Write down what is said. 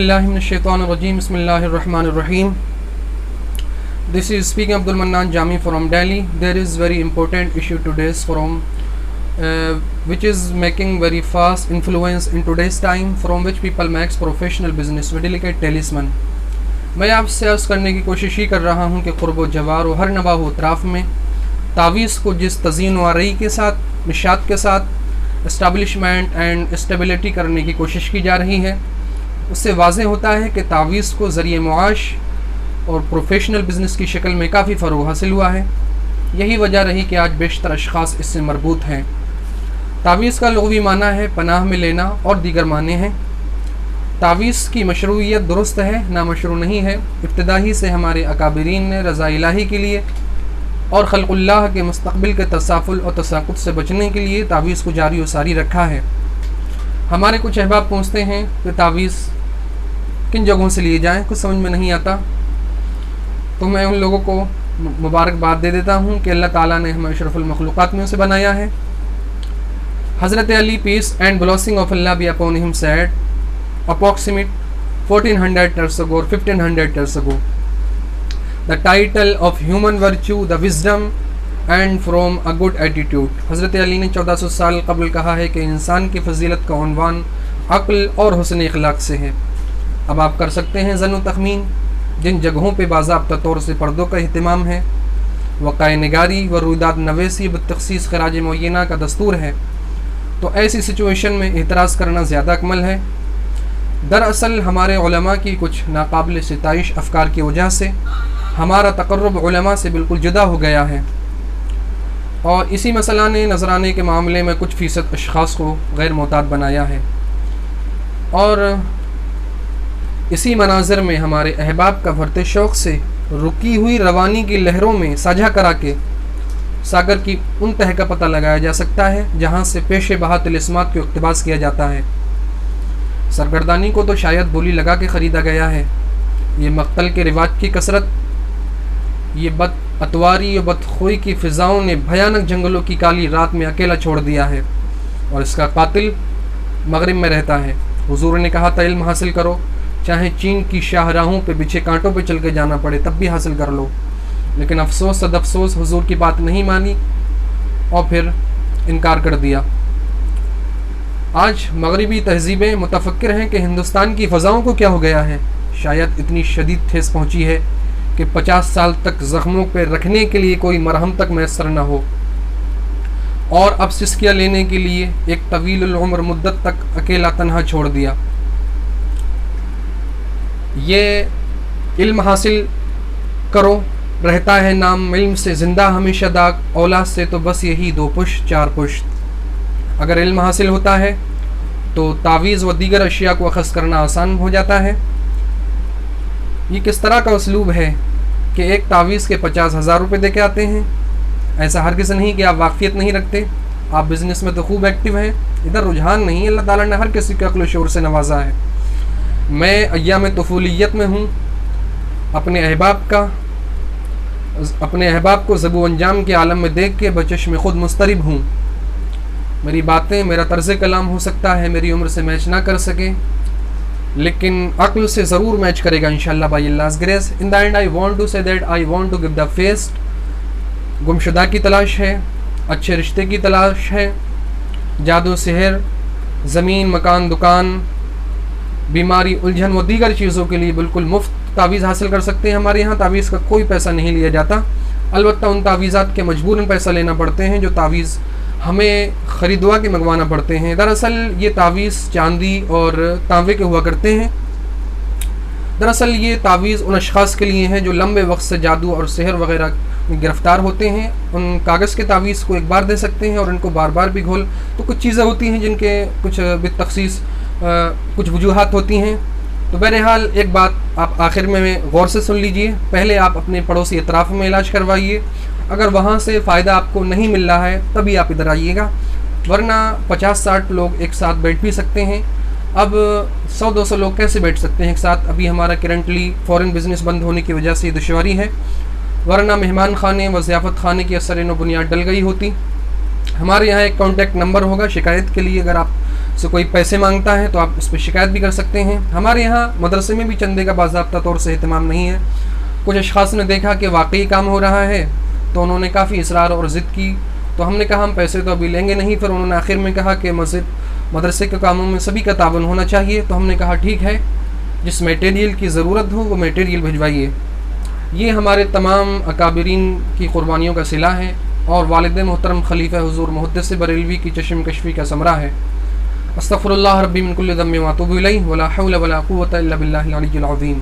Bismillahirrahmanirrahim. This is speaking Abdul Mannan Jami from Delhi. There is very important issue today's forum which is making very fast influence in today's time, from which people makes professional business with delicate talisman. मैं आपसे अर्ज़ करने की कोशिश ही कर रहा हूँ कि क़ुर्ब व जवार व हर नवा व अतराफ़ में तावीज़ को जिस तज़ीन व आरई के साथ, निशात के साथ इस्टेब्लिशमेंट एंड स्टेबिलिटी करने की कोशिश की जा रही है, उससे वाज़ेह होता है कि तावीज़ को ज़रिए मुआश और प्रोफेशनल बिज़नेस की शक्ल में काफ़ी फ़रोग़ हासिल हुआ है। यही वजह रही कि आज बेशतर अशख़ास इससे मरबूत हैं। तावीज़ का लुग़वी माना है पनाह में लेना और दीगर माने हैं। तावीज़ की मशरूइयत दुरुस्त है, नामशरू नहीं है। इब्तिदाई से हमारे अकाबिरीन ने रज़ा इलाही के लिए और खल्क़ुल्लाह के मुस्तक़बिल के तसाफ़ुल और तसाक़ुत से बचने के लिए तावीज़ को जारी व सारी रखा है। हमारे कुछ अहबाब पूछते हैं कि तावीज़ किन जगहों से लिए जाएं, कुछ समझ में नहीं आता, तो मैं उन लोगों को मुबारकबाद दे देता हूं कि अल्लाह ताला ने हमें अशरफुल मखलूक़ात में से बनाया है। Hazrat Ali peace and blessing of Allah be upon him said approximate 1400 years ago or 1500 years ago, the title of human virtue, the wisdom and from a good attitude. हज़रत अली ने 1400 साल कबल कहा है कि इंसान की फजीलत का उन्वान अक्ल और हुस्न इखलाक से है। अब आप कर सकते हैं ज़न तखमीन जिन जगहों पे बाज़ाब्ता तौर से पर्दों का अहतमाम है, वक़ाए निगारी व रुइदाद नवेसी बतख़सीस खराज मुअय्यना का दस्तूर है, तो ऐसी सिचुएशन में एतराज़ करना ज़्यादा अकमल है। दरअसल हमारे उलमा की कुछ नाकाबिल सिताइश अफ़कार की वजह से हमारा तक़र्रुब उलमा से बिल्कुल जुदा हो गया है, और इसी मसला ने नजराने के मामले में कुछ फ़ीसद अशख़ास को गैर मोहतात बनाया है। और इसी मनाज़र में हमारे अहबाब का भरते शौक़ से रुकी हुई रवानी की लहरों में साझा करा के सागर की उन तह का पता लगाया जा सकता है जहाँ से पेशे बहा तिलिस्मात को इक़्तिबास किया जाता है। सरगर्दानी को तो शायद बोली लगा के ख़रीदा गया है। ये मक्तल के रिवाज की कसरत, ये बद अतवारी और बदखोई की फ़िज़ाओं ने भयानक जंगलों की काली रात में अकेला छोड़ दिया है, और इसका कातिल मगरिब में रहता है। हुजूर ने कहा था इल्म हासिल करो, चाहे चीन की शाहराहों पे बिछे कांटों पे चल के जाना पड़े तब भी हासिल कर लो। लेकिन अफसोस सद अफसोस हुजूर की बात नहीं मानी और फिर इनकार कर दिया। आज मगरिबी तहज़ीबें मुतफ़क्किर हैं कि हिंदुस्तान की फ़ज़ाओं को क्या हो गया है। शायद इतनी शदीद ठेस पहुँची है कि 50 साल तक ज़ख्मों पर रखने के लिए कोई मरहम तक मैसर न हो, और अब सिस्किया लेने के लिए एक तवील उम्र मुद्दत तक अकेला तन्हा छोड़ दिया। ये इल्म हासिल करो रहता है नाम इल्म से ज़िंदा हमेशा दाग, औलाद से तो बस यही 2 पुश्त 4 पुश्त। अगर इल्म हासिल होता है तो तावीज़ व दीगर अशिया को अख़ज़ करना आसान हो जाता है। ये किस तरह का उसलूब है कि एक तावीज़ के 50,000 रुपये दे के आते हैं। ऐसा हर किसी नहीं कि आप वाक़फ़ियत नहीं रखते, आप बिज़नेस में तो खूब एक्टिव हैं, इधर रुझान नहीं है। अल्लाह ताला ने हर किसी के अक्ल शऊर से नवाजा है। मैं अय्याम तफ़ूलियत में हूँ, अपने अहबाब को ज़बू अंजाम के आलम में देख के बचश्म खुद मुस्तरिब हूँ। मेरी बातें, मेरा तर्ज़ कलाम हो सकता है मेरी उम्र से मैच ना कर सके, लेकिन अक्ल से ज़रूर मैच करेगा इंशाअल्लाह बाय अल्लाह's grace. In the end I want to say that I want to give the best. गुमशुदा की तलाश है, अच्छे रिश्ते की तलाश है, जादू सिहर, ज़मीन मकान दुकान, बीमारी उलझन व दीगर चीज़ों के लिए बिल्कुल मुफ्त तावीज़ हासिल कर सकते हैं। हमारे यहाँ तावीज़ का कोई पैसा नहीं लिया जाता, अलबत्ता उन तावीज़ात के मजबूरन पैसा लेना पड़ते हैं जो तावीज़ हमें ख़रीदवा के मंगवाना पड़ते हैं। दरअसल ये तावीज़ चांदी और तांबे के हुआ करते हैं। दरअसल ये तावीज़ उन अशख़ास के लिए हैं जो लंबे वक्त से जादू और सिहर वगैरह में गिरफ़्तार होते हैं। उन कागज़ के तावीज़ को एक बार दे सकते हैं और इनको बार बार भी घोल, तो कुछ चीज़ें होती हैं जिनके कुछ बितख़सीस कुछ वजूहात होती हैं। तो बहरहाल एक बात आप आखिर में गौर से सुन लीजिए, पहले आप अपने पड़ोसी अतराफ़ में इलाज करवाइए, अगर वहाँ से फ़ायदा आपको नहीं मिल रहा है तभी आप इधर आइएगा, वरना 50-60 लोग एक साथ बैठ भी सकते हैं। अब 100-200 लोग कैसे बैठ सकते हैं एक साथ। अभी हमारा करंटली फ़ॉरेन बिज़नेस बंद होने की वजह से दुश्वारी है, वरना मेहमान खाने व ज़ियाफ़त खाने की असर व बुनियाद डल गई होती। हमारे यहाँ एक कॉन्टैक्ट नंबर होगा शिकायत के लिए। अगर आप سے کوئی پیسے مانگتا ہے تو آپ اس پہ شکایت بھی کر سکتے ہیں. ہمارے یہاں مدرسے میں بھی چندے کا باضابطہ طور سے اہتمام نہیں ہے. کچھ اشخاص نے دیکھا کہ واقعی کام ہو رہا ہے تو انہوں نے کافی اصرار اور ضد کی, تو ہم نے کہا ہم پیسے تو ابھی لیں گے نہیں. پھر انہوں نے آخر میں کہا کہ مدرسے کے کاموں میں سبھی کا تعاون ہونا چاہیے. تو ہم نے کہا ٹھیک ہے, جس میٹیریل کی ضرورت ہو وہ میٹیریل بھجوائیے. یہ ہمارے تمام اکابرین کی قربانیوں کا صلہ ہے اور والد محترم خلیفہ حضور محدث بریلوی کی چشم کشفی کا ثمرہ ہے. استغفر اللہ ربی من کل ذنب و اتوب الیہ ولا حول ولا قوۃ الا باللہ العلی العظیم.